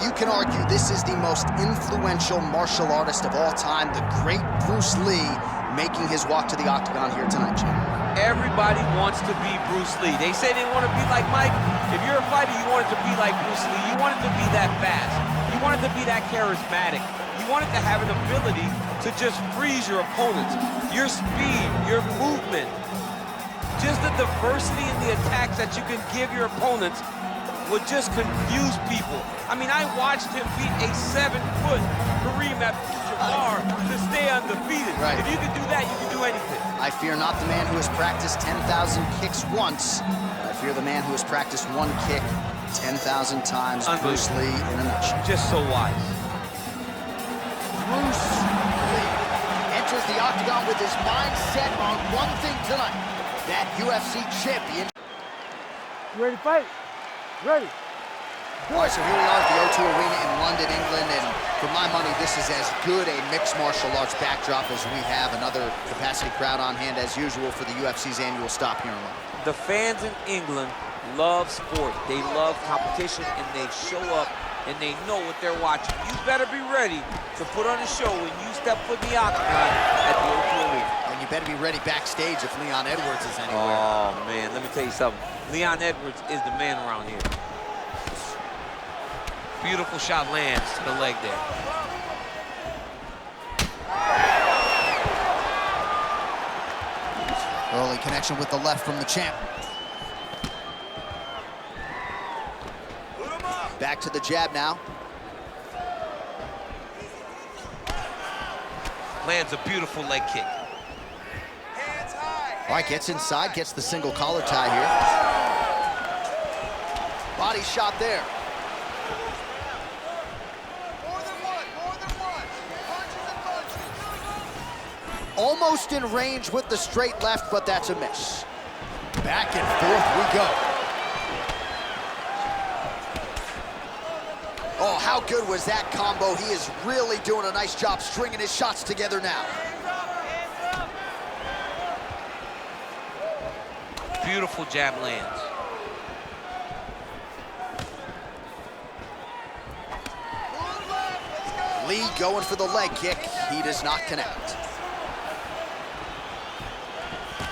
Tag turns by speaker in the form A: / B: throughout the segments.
A: you can argue this is the most influential martial artist of all time, the great Bruce Lee, making his walk to the octagon here tonight, Jim.
B: Everybody wants to be Bruce Lee. They say they want to be like Mike. If you're a fighter, you want it to be like Bruce Lee. You want it to be that fast. You want it to be that charismatic. You want it to have an ability to just freeze your opponents. Your speed, your movement, just the diversity in the attacks that you can give your opponents would just confuse people. I mean, I watched him beat a 7-foot Kareem Abdul-Jabbar to stay undefeated.
A: Right.
B: If you can do that, you can do anything.
A: I fear not the man who has practiced 10,000 kicks once. I fear the man who has practiced one kick 10,000 times. Bruce Lee in a nutshell.
B: Just so wise.
A: Bruce Lee enters the octagon with his mind set on one thing tonight, that UFC champion.
C: You ready to fight? Ready.
A: All right, so here we are at the O2 Arena in London, England, and for my money, this is as good a mixed martial arts backdrop as we have. Another capacity crowd on hand, as usual, for the UFC's annual stop here in London.
B: The fans in England love sport. They love competition, and they show up, and they know what they're watching. You better be ready to put on a show when you step foot in the octagon at the O2 Arena.
A: And you better be ready backstage if Leon Edwards is anywhere.
B: Oh, man, let me tell you something. Leon Edwards is the man around here. Beautiful shot lands to the leg there.
A: Early connection with the left from the champ. Back to the jab now.
B: Lands a beautiful leg kick.
A: All right, gets inside, gets the single collar tie here. Body shot there. Almost in range with the straight left, but that's a miss. Back and forth we go. Oh, how good was that combo? He is really doing a nice job stringing his shots together now.
B: Beautiful jab lands.
A: Lee going for the leg kick. He does not connect.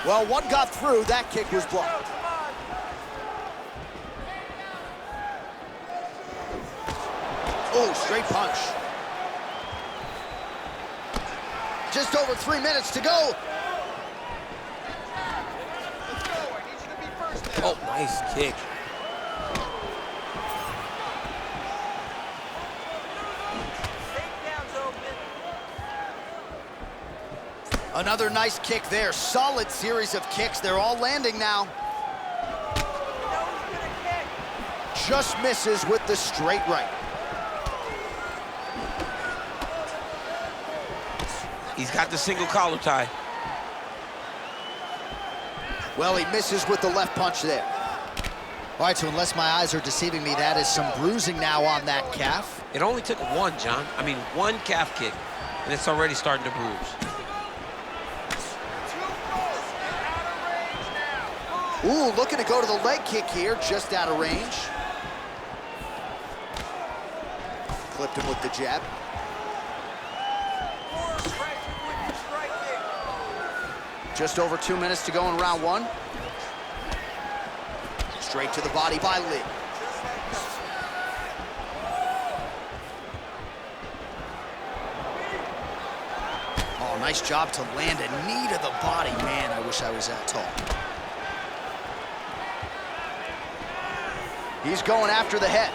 A: Well, one got through. That kick was blocked. Oh, straight punch. Just over 3 minutes to go.
B: Oh, nice kick.
A: Another nice kick there. Solid series of kicks. They're all landing now. Just misses with the straight right.
B: He's got the single collar tie.
A: Well, he misses with the left punch there. All right, so unless my eyes are deceiving me, that is some bruising now on that calf.
B: It only took one, John. I mean, one calf kick, and it's already starting to bruise.
A: Ooh, looking to go to the leg kick here, just out of range. Clipped him with the jab. Just over 2 minutes to go in round one. Straight to the body by Lee. Oh, nice job to land a knee to the body. Man, I wish I was that tall. He's going after the head.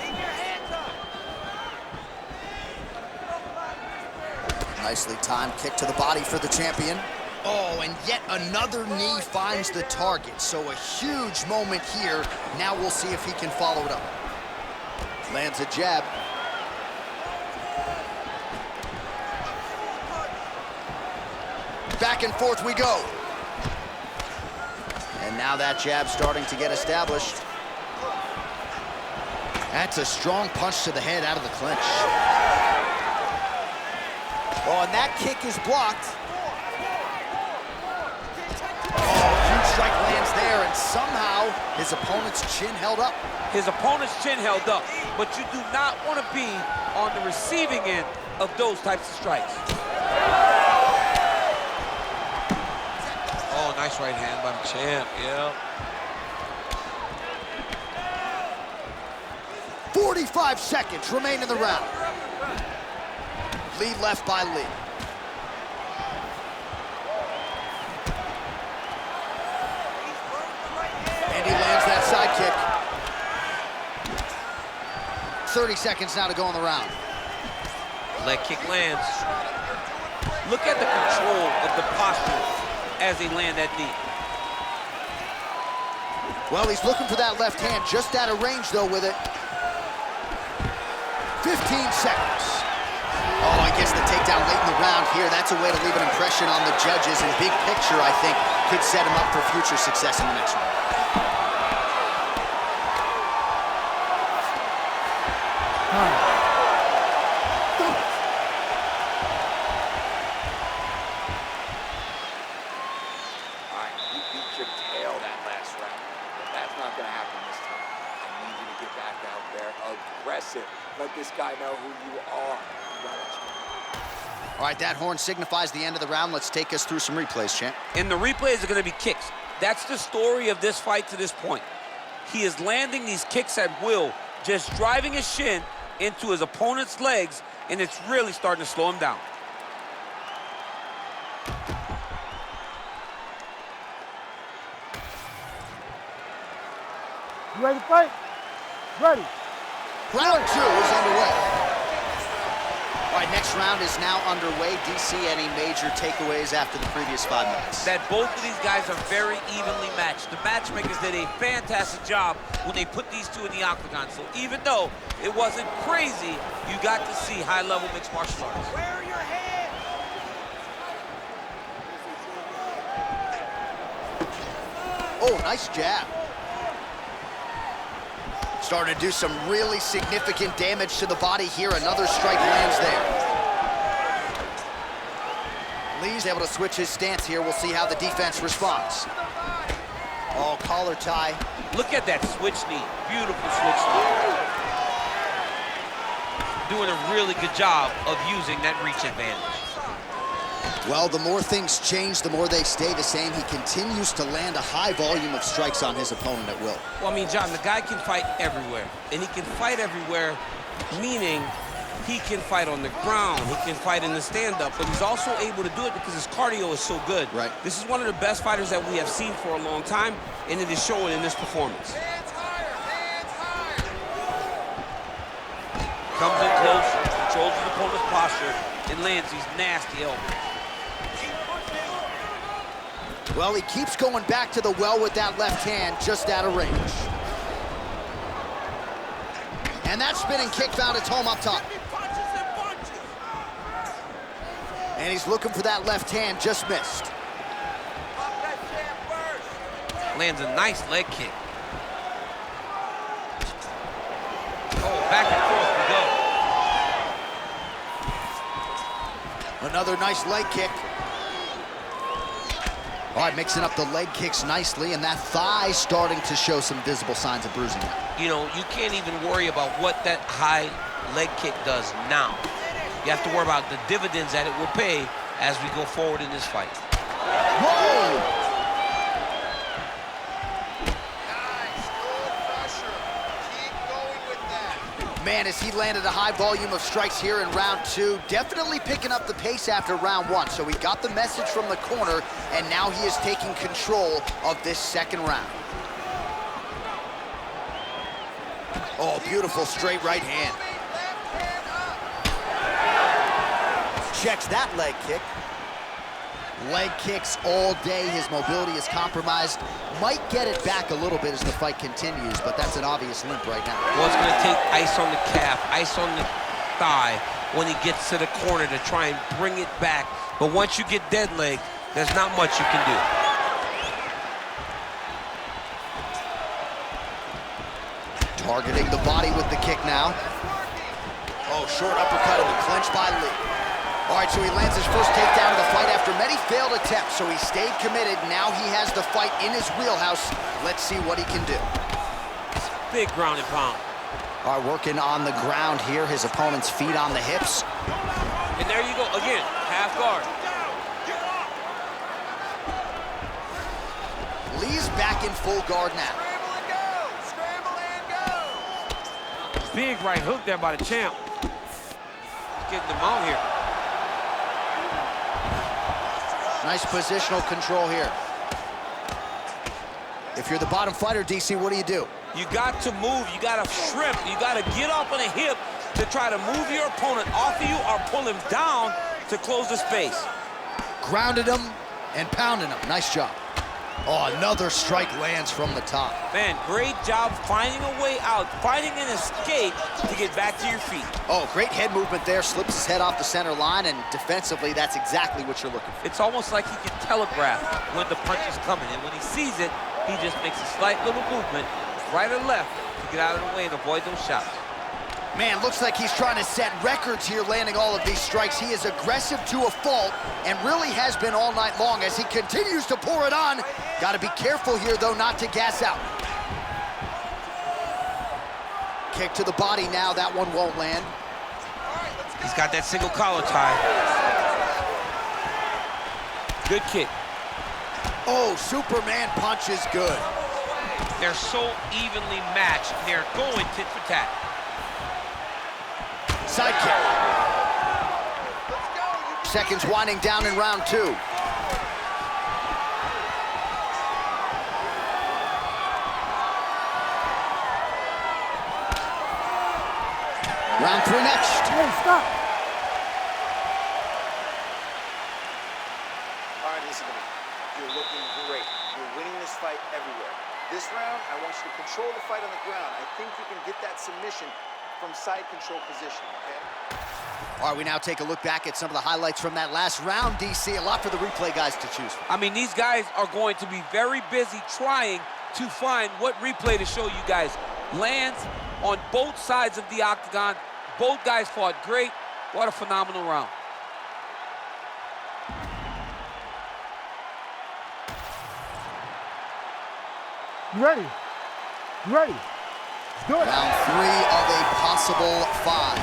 A: Nicely timed kick to the body for the champion. Oh, and yet another knee finds the target. So a huge moment here. Now we'll see if he can follow it up. Lands a jab. Back and forth we go. And now that jab starting to get established. That's a strong punch to the head out of the clinch. Oh, and that kick is blocked. Oh, huge strike lands there, and somehow His opponent's chin held up.
B: His opponent's chin held up, but you do not want to be on the receiving end of those types of strikes.
D: Oh, nice right hand by the champ, yeah.
A: 45 seconds remain in the round. Lead left by Lí. And he lands that side kick. 30 seconds now to go in the round.
B: Leg kick lands. Look at the control of the posture as they land that knee.
A: Well, he's looking for that left hand, just out of range, though, with it. 15 seconds. Oh, I guess the takedown late in the round here, that's a way to leave an impression on the judges, and big picture, I think, could set him up for future success in the next round.
E: All right, you beat your tail that last round, but that's not going to happen this time. I need you to get back out there aggressive. Let this guy know who you are.
A: All right, that horn signifies the end of the round. Let's take us through some replays, champ.
B: And the replays are going to be kicks. That's the story of this fight to this point. He is landing these kicks at will, just driving his shin into his opponent's legs, and it's really starting to slow him down.
C: You ready to fight? Ready.
A: Round 2 is underway. All right, next round is now underway. DC, any major takeaways after the previous 5 minutes?
B: That both of these guys are very evenly matched. The matchmakers did a fantastic job when they put these two in the octagon. So even though it wasn't crazy, you got to see high-level mixed martial arts.
E: Where are your hands?
A: Oh, nice jab. Starting to do some really significant damage to the body here. Another strike lands there. Lee's able to switch his stance here. We'll see how the defense responds. Oh, collar tie.
B: Look at that switch knee. Beautiful switch knee. Doing a really good job of using that reach advantage.
A: Well, the more things change, the more they stay the same. He continues to land a high volume of strikes on his opponent at will.
B: Well, I mean, John, the guy can fight everywhere. And he can fight everywhere, meaning he can fight on the ground, he can fight in the stand-up, but he's also able to do it because his cardio is so good.
A: Right.
B: This is one of the best fighters that we have seen for a long time, and it is showing in this performance.
E: Hands higher, hands higher.
B: Comes in close, controls his opponent's posture, and lands these nasty elbows.
A: Well, he keeps going back to the well with that left hand, just out of range. And that spinning kick found its home up top. And he's looking for that left hand, just missed.
B: Lands a nice leg kick. Oh, back and forth we go.
A: Another nice leg kick. All right, mixing up the leg kicks nicely, and that thigh starting to show some visible signs of bruising now.
B: You know, you can't even worry about what that high leg kick does now. You have to worry about the dividends that it will pay as we go forward in this fight.
A: Whoa! Man, as he landed a high volume of strikes here in round 2, definitely picking up the pace after round 1. So he got the message from the corner, and now he is taking control of this second round. Oh, beautiful straight right hand. Checks that leg kick. Leg kicks all day. His mobility is compromised. Might get it back a little bit as the fight continues, but that's an obvious limp right now.
B: Well, it's going to take ice on the calf, ice on the thigh when he gets to the corner to try and bring it back. But once you get dead leg, there's not much you can do.
A: Targeting the body with the kick now. Oh, short uppercut in the clinch by Lí. All right, so he lands his first takedown of the fight after many failed attempts, so he stayed committed. Now he has the fight in his wheelhouse. Let's see what he can do.
B: Big ground and pound.
A: All right, working on the ground here. His opponent's feet on the hips.
B: And there you go, again, half guard.
A: Lee's back in full guard now.
B: Big right hook there by the champ. Getting them out here.
A: Nice positional control here. If you're the bottom fighter, DC, what do?
B: You got to move, you got to shrimp, you got to get up on a hip to try to move your opponent off of you or pull him down to close the space.
A: Grounded him and pounded him. Nice job. Oh, another strike lands from the top.
B: Man, great job finding a way out, finding an escape to get back to your feet.
A: Oh, great head movement there. Slips his head off the center line, and defensively, that's exactly what you're looking for.
B: It's almost like he can telegraph when the punch is coming, and when he sees it, he just makes a slight little movement, right or left, to get out of the way and avoid those shots.
A: Man, looks like he's trying to set records here, landing all of these strikes. He is aggressive to a fault and really has been all night long as he continues to pour it on. Got to be careful here, though, not to gas out. Kick to the body now. That one won't land.
B: He's got that single collar tie. Good kick.
A: Oh, Superman punch is good.
B: They're so evenly matched. They're going tit for tat.
A: Side kick. Seconds winding down in round 2. Round 3 next.
C: Hey, stop.
F: All right, listen to me. You're looking great. You're winning this fight everywhere. This round, I want you to control the fight on the ground. I think you can get that submission from side control position, okay?
A: All right, we now take a look back at some of the highlights from that last round, DC. A lot for the replay guys to choose from.
B: I mean, these guys are going to be very busy trying to find what replay to show you guys. Lands on both sides of the octagon. Both guys fought great. What a phenomenal round.
C: You ready? You ready? Let's do it.
A: Round 3 of a possible 5.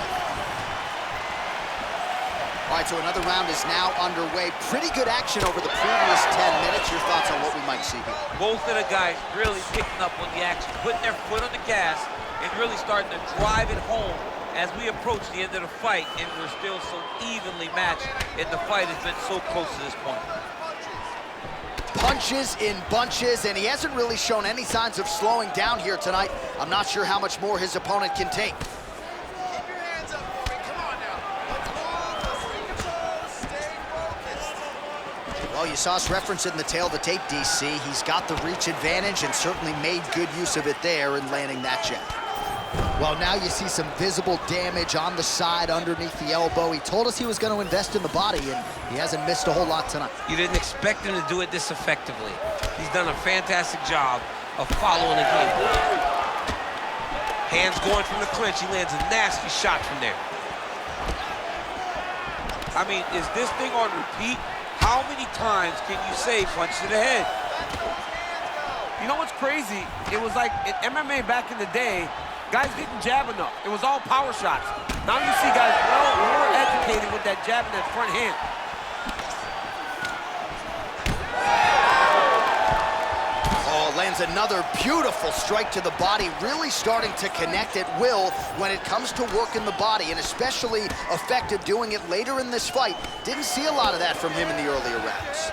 A: All right, so another round is now underway. Pretty good action over the previous 10 minutes. Your thoughts on what we might see here?
B: Both of the guys really picking up on the action, putting their foot on the gas, and really starting to drive it home as we approach the end of the fight, and we're still so evenly matched, and the fight has been so close to this point.
A: Punches in bunches, and he hasn't really shown any signs of slowing down here tonight. I'm not sure how much more his opponent can take.
F: Keep your hands up for me. Come on now. Let's move. Let's control. Stay focused.
A: Well, you saw us referencing the tail of the tape, DC. He's got the reach advantage and certainly made good use of it there in landing that jab. Well, now you see some visible damage on the side underneath the elbow. He told us he was going to invest in the body, and he hasn't missed a whole lot tonight.
B: You didn't expect him to do it this effectively. He's done a fantastic job of following the game. Hands going from the clinch. He lands a nasty shot from there. I mean, is this thing on repeat? How many times can you say punch to the head?
G: You know what's crazy? It was like in MMA back in the day, guys didn't jab enough. It was all power shots. Now you see guys more educated with that jab in that front hand.
A: Oh, lands another beautiful strike to the body, really starting to connect at will when it comes to working the body, and especially effective doing it later in this fight. Didn't see a lot of that from him in the earlier rounds.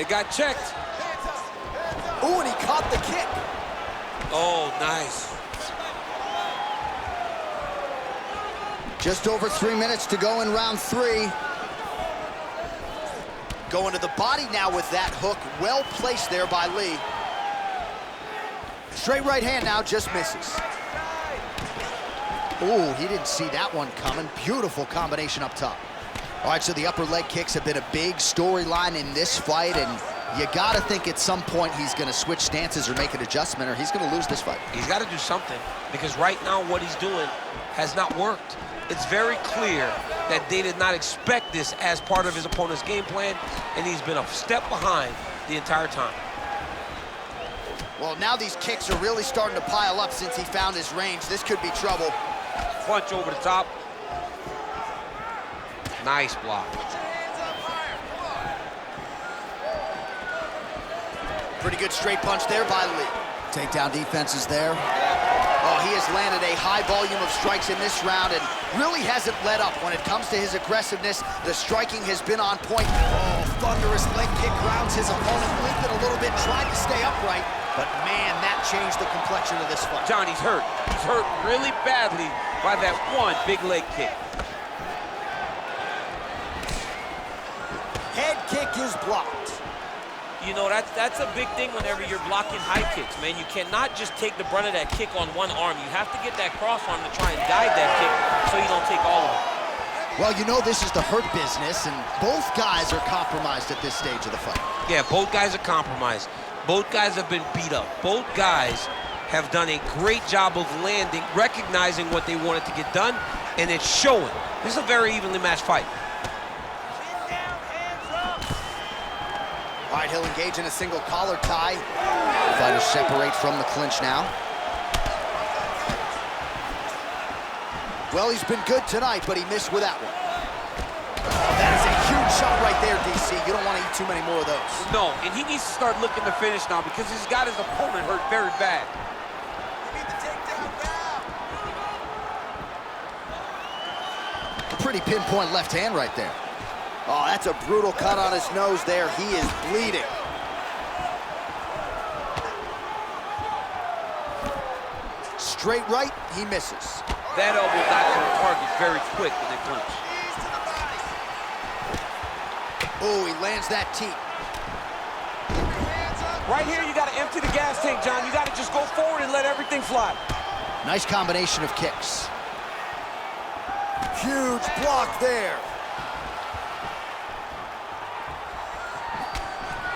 B: It got checked.
A: Ooh, and he caught the kick.
B: Oh, nice.
A: Just over 3 minutes to go in round 3. Going to the body now with that hook. Well placed there by Lee. Straight right hand now, just misses. Ooh, he didn't see that one coming. Beautiful combination up top. All right, so the upper leg kicks have been a big storyline in this fight, and You gotta think at some point he's gonna switch stances or make an adjustment, or he's gonna lose this fight.
G: He's got to do something, because right now what he's doing has not worked. It's very clear that they did not expect this as part of his opponent's game plan, and he's been a step behind the entire time.
A: Well, now these kicks are really starting to pile up since he found his range. This could be trouble.
G: Punch over the top. Nice block.
A: Pretty good straight punch there by Lí. Takedown defense is there. Oh, he has landed a high volume of strikes in this round and really hasn't let up. When it comes to his aggressiveness, the striking has been on point. Oh, thunderous leg kick grounds his opponent, limping a little bit, trying to stay upright. But man, that changed the complexion of this fight.
G: John, he's hurt. He's hurt really badly by that one big leg kick.
A: Head kick is blocked.
H: You know, that's a big thing whenever you're blocking high kicks, man. You cannot just take the brunt of that kick on one arm. You have to get that cross arm to try and guide that kick so you don't take all of it.
A: Well, you know this is the hurt business, and both guys are compromised at this stage of the fight.
G: Yeah, both guys are compromised. Both guys have been beat up. Both guys have done a great job of landing, recognizing what they wanted to get done, and it's showing. This is a very evenly matched fight.
A: All right, he'll engage in a single collar tie. Fighters separate from the clinch now. Well, he's been good tonight, but he missed with that one. Oh, that is a huge shot right there, DC. You don't want to eat too many more of those.
G: No, and he needs to start looking to finish now because he's got his opponent hurt very bad.
F: You need the takedown now.
A: A pretty pinpoint left hand right there. Oh, that's a brutal cut on his nose there. He is bleeding. Straight right, he misses.
G: That elbow got to the target very quick when they clinch.
A: Oh, he lands that teep.
G: Right here, you got to empty the gas tank, John. You got to just go forward and let everything fly.
A: Nice combination of kicks. Huge block there.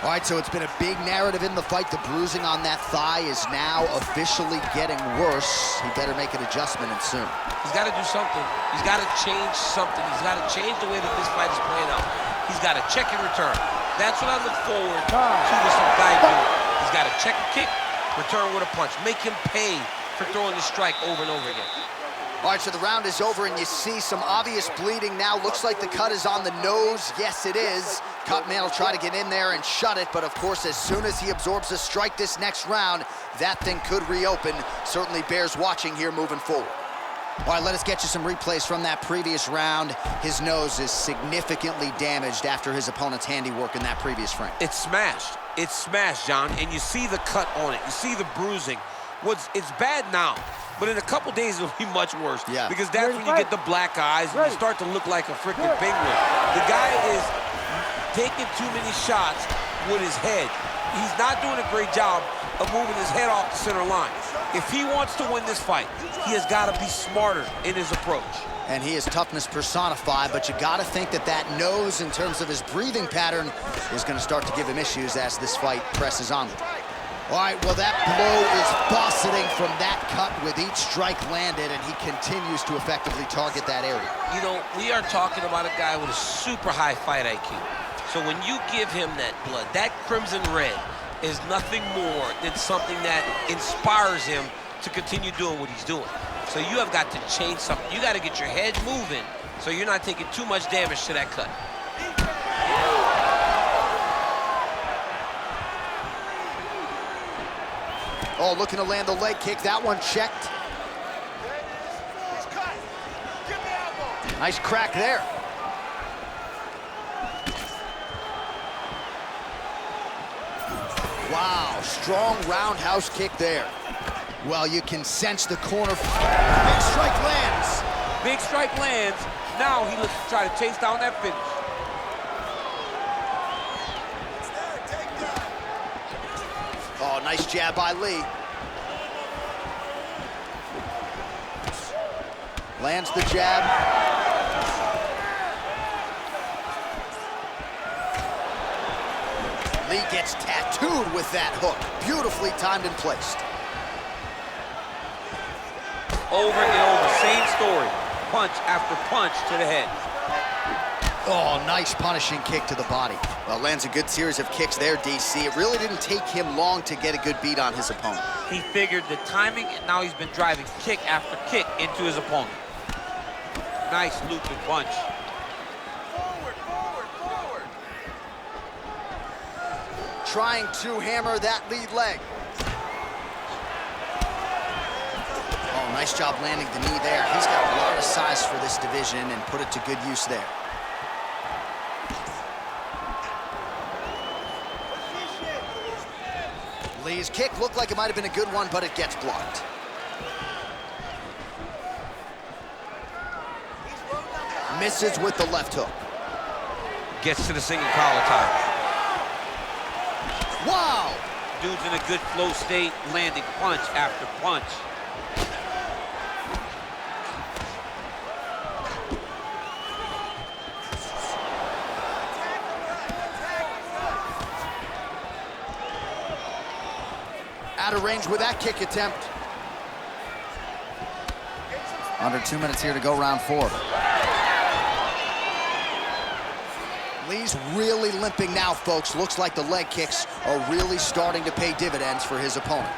A: All right, so it's been a big narrative in the fight. The bruising on that thigh is now officially getting worse. He better make an adjustment and soon.
G: He's got to do something. He's got to change something. He's got to change the way that this fight is playing out. He's got to check and return. That's what I look forward to this guy doing. He's got to check a kick, return with a punch. Make him pay for throwing the strike over and over again.
A: All right, so the round is over, and you see some obvious bleeding now. Looks like the cut is on the nose. Yes, it is. Cutman will try to get in there and shut it, but of course, as soon as he absorbs a strike this next round, that thing could reopen. Certainly bears watching here moving forward. All right, let us get you some replays from that previous round. His nose is significantly damaged after his opponent's handiwork in that previous frame.
G: It's smashed. It's smashed, John, and you see the cut on it. You see the bruising. It's bad now, but in a couple days it'll be much worse.
A: Yeah.
G: Because that's when you get the black eyes and you start to look like a freaking penguin. The guy is taking too many shots with his head. He's not doing a great job of moving his head off the center line. If he wants to win this fight, he has got to be smarter in his approach.
A: And he is toughness personified, but you got to think that that nose, in terms of his breathing pattern, is going to start to give him issues as this fight presses onward. All right, well, that blow is buffeting from that cut with each strike landed, and he continues to effectively target that area.
G: You know, we are talking about a guy with a super high fight IQ. So when you give him that blood, that crimson red is nothing more than something that inspires him to continue doing what he's doing. So you have got to change something. You got to get your head moving so you're not taking too much damage to that cut.
A: Oh, looking to land the leg kick. That one checked. Nice crack there. Wow, strong roundhouse kick there. Well, you can sense the corner. Big strike lands.
G: Big strike lands. Now he looks to try to chase down that finish.
A: Oh, nice jab by Lí. Lands the jab. Lí Lí gets tattooed with that hook. Beautifully timed and placed.
B: Over and over, same story. Punch after punch to the head.
A: Oh, nice punishing kick to the body. Well, lands a good series of kicks there, DC. It really didn't take him long to get a good beat on his opponent.
B: He figured the timing, and now he's been driving kick after kick into his opponent. Nice looping punch.
A: Trying to hammer that lead leg. Oh, nice job landing the knee there. He's got a lot of size for this division and put it to good use there. Lee's kick looked like it might have been a good one, but it gets blocked. Misses with the left hook.
B: Gets to the single collar tie.
A: Wow!
B: Dude's in a good flow state, landing punch after punch.
A: Out of range with that kick attempt. Under 2 minutes here to go, round 4. Lee's really limping now, folks. Looks like the leg kicks are really starting to pay dividends for his opponent.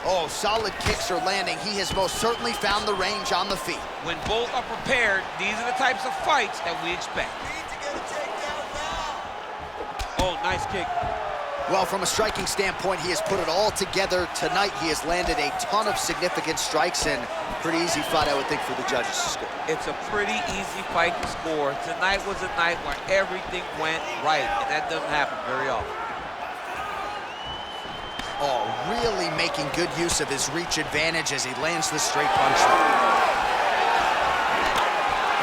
A: Oh, solid kicks are landing. He has most certainly found the range on the feet.
B: When both are prepared, these are the types of fights that we expect. Oh, nice kick.
A: Well, from a striking standpoint, he has put it all together tonight. He has landed a ton of significant strikes, and pretty easy fight, I would think, for the judges to score.
B: It's a pretty easy fight to score. Tonight was a night where everything went right, and that doesn't happen very often.
A: Oh, really making good use of his reach advantage as he lands the straight punch.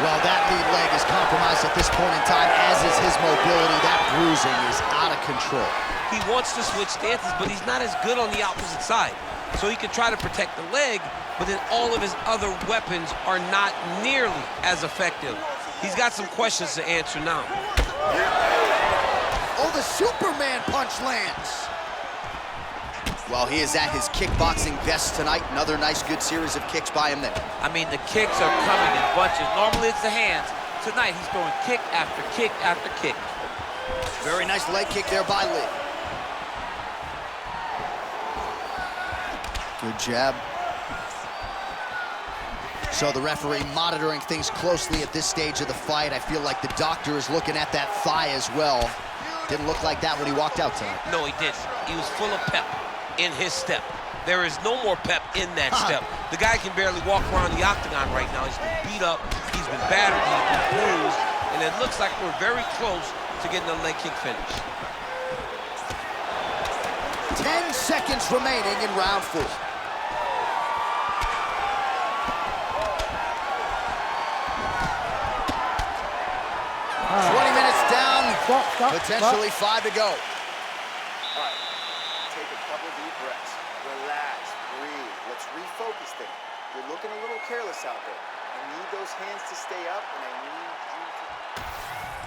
A: Well, that lead leg is compromised at this point in time, as is his mobility. That bruising is out of control.
B: He wants to switch stances, but he's not as good on the opposite side. So he can try to protect the leg, but then all of his other weapons are not nearly as effective. He's got some questions to answer now.
A: Oh, the Superman punch lands. Well, he is at his kickboxing best tonight. Another nice, good series of kicks by him there.
B: I mean, the kicks are coming in bunches. Normally it's the hands. Tonight he's throwing kick after kick after kick.
A: Very nice leg kick there by Lí. Good jab. So the referee monitoring things closely at this stage of the fight. I feel like the doctor is looking at that thigh as well. Didn't look like that when he walked out tonight.
B: No, he didn't. He was full of pep in his step. There is no more pep in that step. The guy can barely walk around the octagon right now. He's been beat up, he's been battered, he's been bruised, and it looks like we're very close to getting a leg kick finish.
A: 10 seconds remaining in round 4. 20 minutes down, potentially 5 to go.
F: All right, take a couple deep breaths. Relax, breathe. Let's refocus things. You're looking a little careless out there. I need those hands to stay up, and I need you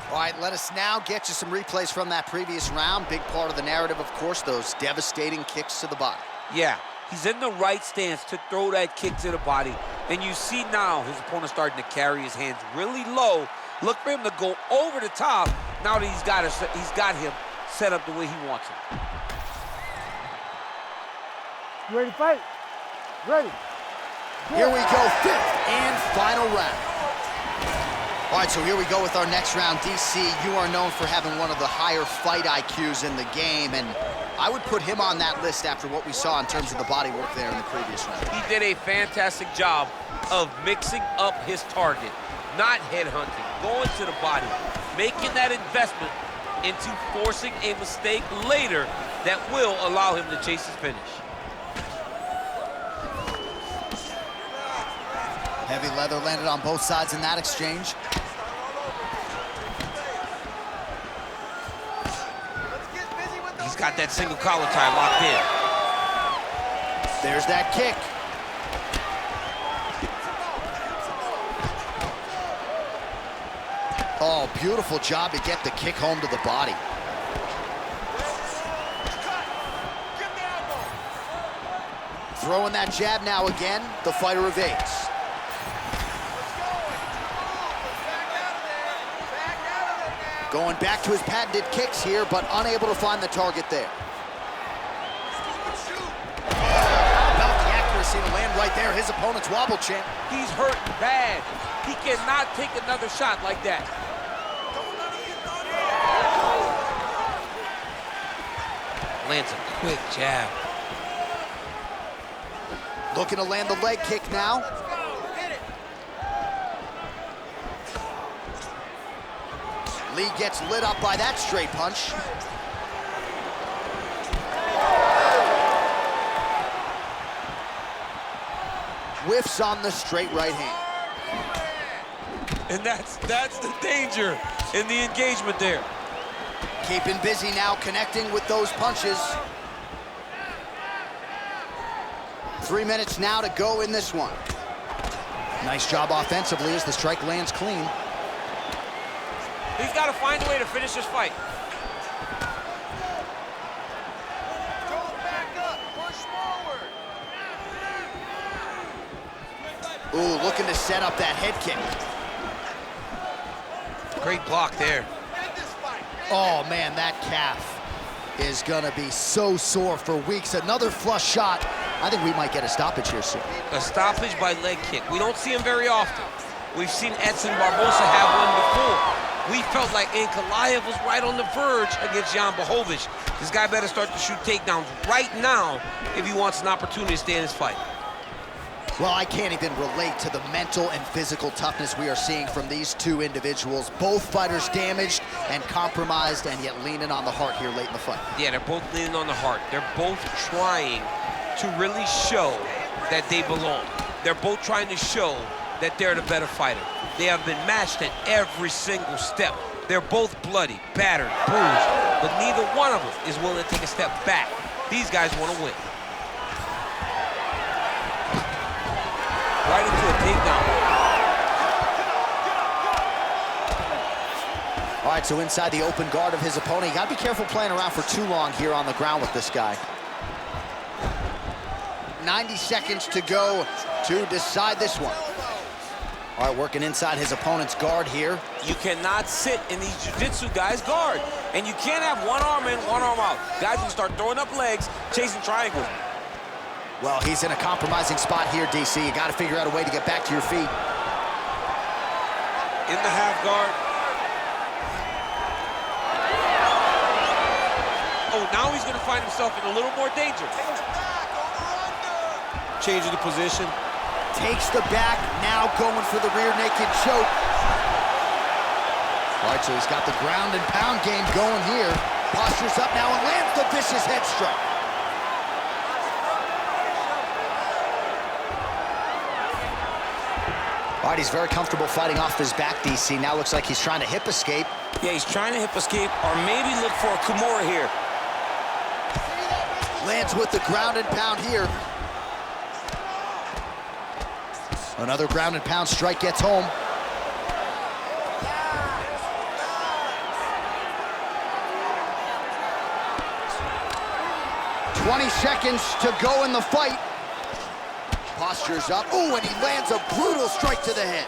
F: to...
A: All right, let us now get you some replays from that previous round. Big part of the narrative, of course, those devastating kicks to the body.
B: Yeah, he's in the right stance to throw that kick to the body. And you see now his opponent starting to carry his hands really low. Look for him to go over the top now that he's got him set up the way he wants him.
C: You ready to fight? Ready.
A: Here we go, 5th and final round. All right, so here we go with our next round. DC, you are known for having one of the higher fight IQs in the game, and I would put him on that list after what we saw in terms of the body work there in the previous round.
B: He did a fantastic job of mixing up his target, not headhunting, going to the body, making that investment into forcing a mistake later that will allow him to chase his finish.
A: Heavy leather landed on both sides in that exchange.
B: He's got that single collar tie locked in.
A: There's that kick. Oh, beautiful job to get the kick home to the body. Throwing that jab now again. The fighter evades. Going back to his patented kicks here, but unable to find the target there. About the accuracy to land right there. His opponent's wobble champ.
G: He's hurting bad. He cannot take another shot like that.
H: Lands a quick jab.
A: Looking to land the leg kick now. Lee gets lit up by that straight punch. Whiffs on the straight right hand.
G: And that's the danger in the engagement there.
A: Keeping busy now, connecting with those punches. 3 minutes now to go in this one. Nice job offensively as the strike lands clean.
H: He's got to find a way to finish this fight.
A: Ooh, looking to set up that head kick.
G: Great block there.
A: Oh man, that calf is gonna be so sore for weeks. Another flush shot. I think we might get a stoppage here soon.
G: A stoppage by leg kick. We don't see him very often. We've seen Edson Barbosa have one before. We felt like Ankalaev was right on the verge against Jan Blachowicz. This guy better start to shoot takedowns right now if he wants an opportunity to stay in this fight.
A: Well, I can't even relate to the mental and physical toughness we are seeing from these two individuals. Both fighters damaged and compromised, and yet leaning on the heart here late in the fight.
G: Yeah, they're both leaning on the heart. They're both trying to really show that they belong. They're both trying to show that they're the better fighter. They have been matched at every single step. They're both bloody, battered, bruised, but neither one of them is willing to take a step back. These guys want to win. Right into a takedown.
A: All right, so inside the open guard of his opponent. You gotta be careful playing around for too long here on the ground with this guy. 90 seconds to go to decide this one. All right, working inside his opponent's guard here.
G: You cannot sit in these jiu-jitsu guys' guard. And you can't have one arm in, one arm out. Guys will start throwing up legs, chasing triangles.
A: Well, he's in a compromising spot here, DC. You got to figure out a way to get back to your feet.
G: In the half guard. Oh, now he's going to find himself in a little more danger. Changing the position.
A: Takes the back, now going for the rear naked choke. All right, so he's got the ground and pound game going here. Postures up now and lands the vicious head strike. All right, he's very comfortable fighting off his back, DC. Now looks like he's trying to hip escape.
G: Yeah, he's trying to hip escape or maybe look for a Kimura here.
A: Lands with the ground and pound here. Another ground and pound strike gets home. "20 seconds to go in the fight." Postures up. Ooh, and he lands a brutal strike to the head.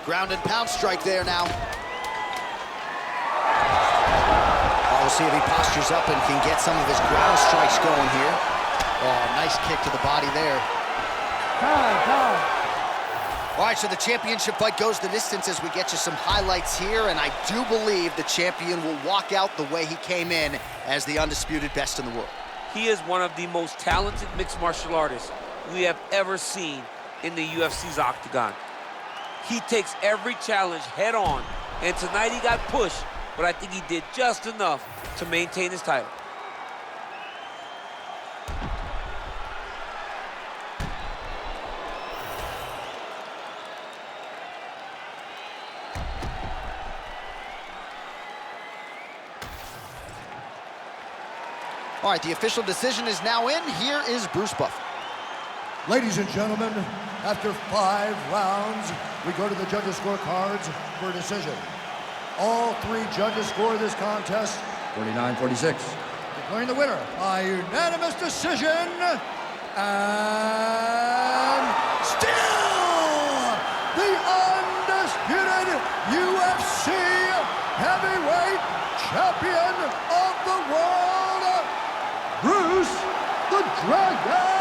A: Ground and pound strike there now. We'll see if he postures up and can get some of his ground strikes going here. Oh, nice kick to the body there. All right, so the championship fight goes the distance as we get you some highlights here, and I do believe the champion will walk out the way he came in as the undisputed best in the world.
G: He is one of the most talented mixed martial artists we have ever seen in the UFC's octagon. He takes every challenge head on, and tonight he got pushed, but I think he did just enough to maintain his title.
A: All right, the official decision is now in. Here is Bruce Buffer.
C: Ladies and gentlemen, after 5 rounds, we go to the judges' scorecards for a decision. All 3 judges score this contest 49-46. The declaring the winner by unanimous decision, and still the undisputed UFC heavyweight champion of the world, Bruce the Dragon